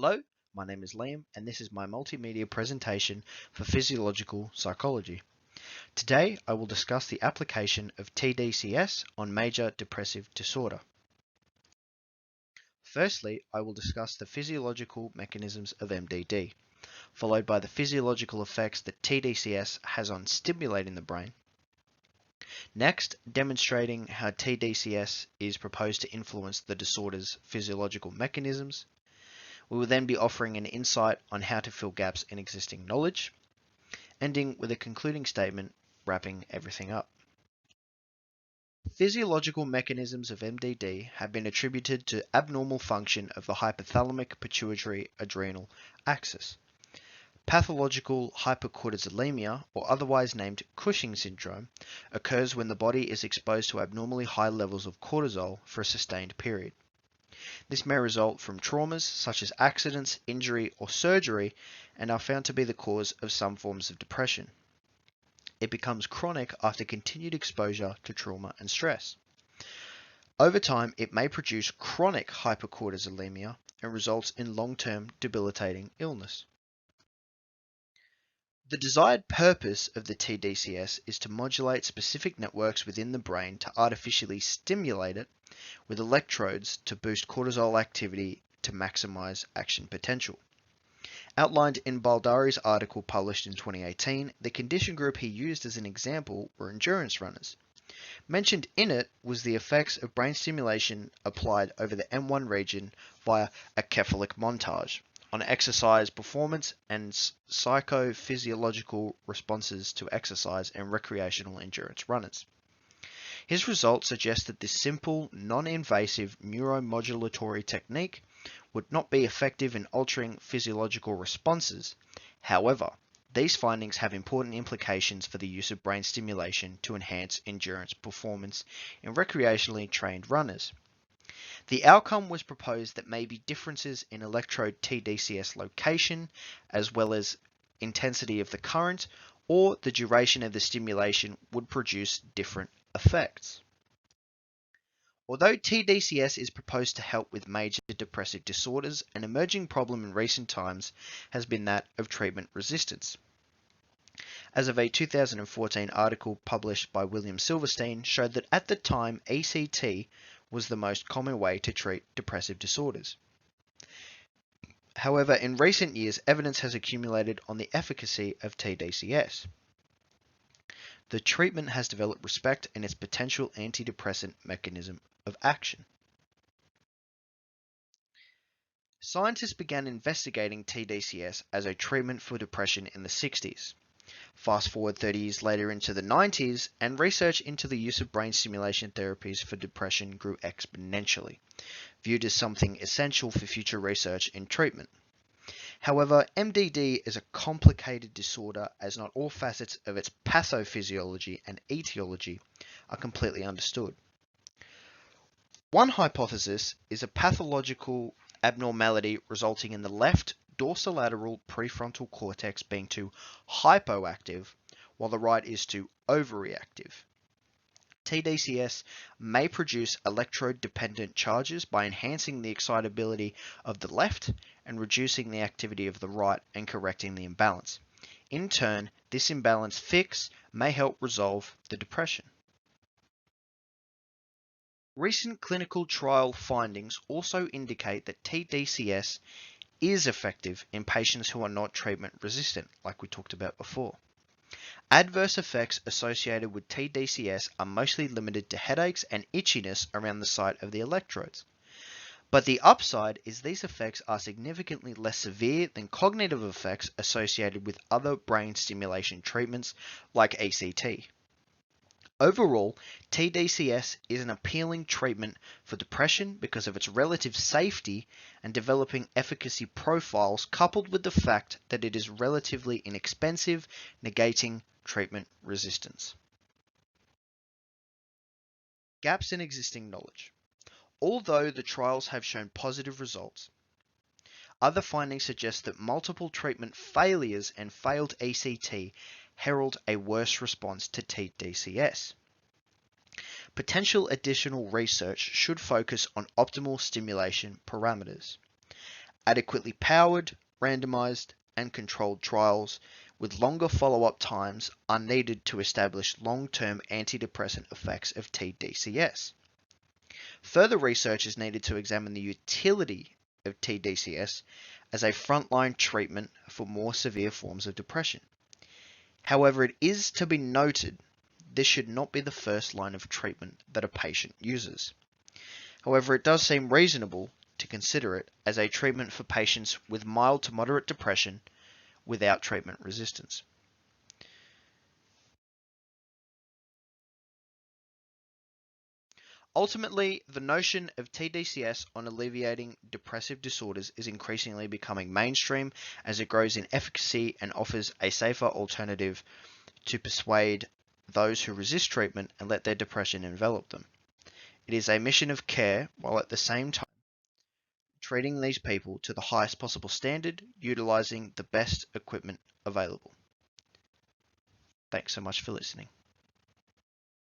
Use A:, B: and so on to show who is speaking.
A: Hello, my name is Liam and this is my multimedia presentation for physiological psychology. Today I will discuss the application of tDCS on major depressive disorder. Firstly, I will discuss the physiological mechanisms of MDD, followed by the physiological effects that tDCS has on stimulating the brain. Next, demonstrating how tDCS is proposed to influence the disorder's physiological mechanisms. We will then be offering an insight on how to fill gaps in existing knowledge, ending with a concluding statement wrapping everything up. Physiological mechanisms of MDD have been attributed to abnormal function of the hypothalamic pituitary adrenal axis. Pathological hypercortisolemia, or otherwise named Cushing syndrome, occurs when the body is exposed to abnormally high levels of cortisol for a sustained period. This may result from traumas such as accidents, injury, or surgery, and are found to be the cause of some forms of depression. It becomes chronic after continued exposure to trauma and stress. Over time, it may produce chronic hypercortisolemia and results in long-term debilitating illness. The desired purpose of the tDCS is to modulate specific networks within the brain to artificially stimulate it with electrodes to boost cortisol activity to maximize action potential. Outlined in Baldari's article published in 2018, the condition group he used as an example were endurance runners. Mentioned in it was the effects of brain stimulation applied over the M1 region via a cephalic montage on exercise performance and psychophysiological responses to exercise and recreational endurance runners. His results suggest that this simple, non-invasive neuromodulatory technique would not be effective in altering physiological responses. However, these findings have important implications for the use of brain stimulation to enhance endurance performance in recreationally trained runners. The outcome was proposed that maybe differences in electrode tDCS location, as well as intensity of the current, or the duration of the stimulation would produce different effects. Although tDCS is proposed to help with major depressive disorders, an emerging problem in recent times has been that of treatment resistance. As of a 2014 article published by William Silverstein showed that at the time ECT was the most common way to treat depressive disorders. However, in recent years, evidence has accumulated on the efficacy of tDCS. The treatment has developed respect in its potential antidepressant mechanism of action. Scientists began investigating tDCS as a treatment for depression in the 60s. Fast forward 30 years later into the 90s, and research into the use of brain stimulation therapies for depression grew exponentially, viewed as something essential for future research in treatment. However, MDD is a complicated disorder as not all facets of its pathophysiology and etiology are completely understood. One hypothesis is a pathological abnormality resulting in the left dorsolateral prefrontal cortex being too hypoactive, while the right is too overreactive. tDCS may produce electrode-dependent charges by enhancing the excitability of the left and reducing the activity of the right and correcting the imbalance. In turn, this imbalance fix may help resolve the depression. Recent clinical trial findings also indicate that tDCS is effective in patients who are not treatment resistant, like we talked about before. Adverse effects associated with tDCS are mostly limited to headaches and itchiness around the site of the electrodes. But the upside is these effects are significantly less severe than cognitive effects associated with other brain stimulation treatments like ECT. Overall, tDCS is an appealing treatment for depression because of its relative safety and developing efficacy profiles, coupled with the fact that it is relatively inexpensive, negating treatment resistance. Gaps in existing knowledge. Although the trials have shown positive results, other findings suggest that multiple treatment failures and failed ECT herald a worse response to tDCS. Potential additional research should focus on optimal stimulation parameters. Adequately powered, randomized, and controlled trials with longer follow-up times are needed to establish long-term antidepressant effects of tDCS. Further research is needed to examine the utility of tDCS as a frontline treatment for more severe forms of depression. However, it is to be noted this should not be the first line of treatment that a patient uses. However, it does seem reasonable to consider it as a treatment for patients with mild to moderate depression without treatment resistance. Ultimately, the notion of tDCS on alleviating depressive disorders is increasingly becoming mainstream as it grows in efficacy and offers a safer alternative to persuade those who resist treatment and let their depression envelop them. It is a mission of care while at the same time treating these people to the highest possible standard, utilizing the best equipment available. Thanks so much for listening.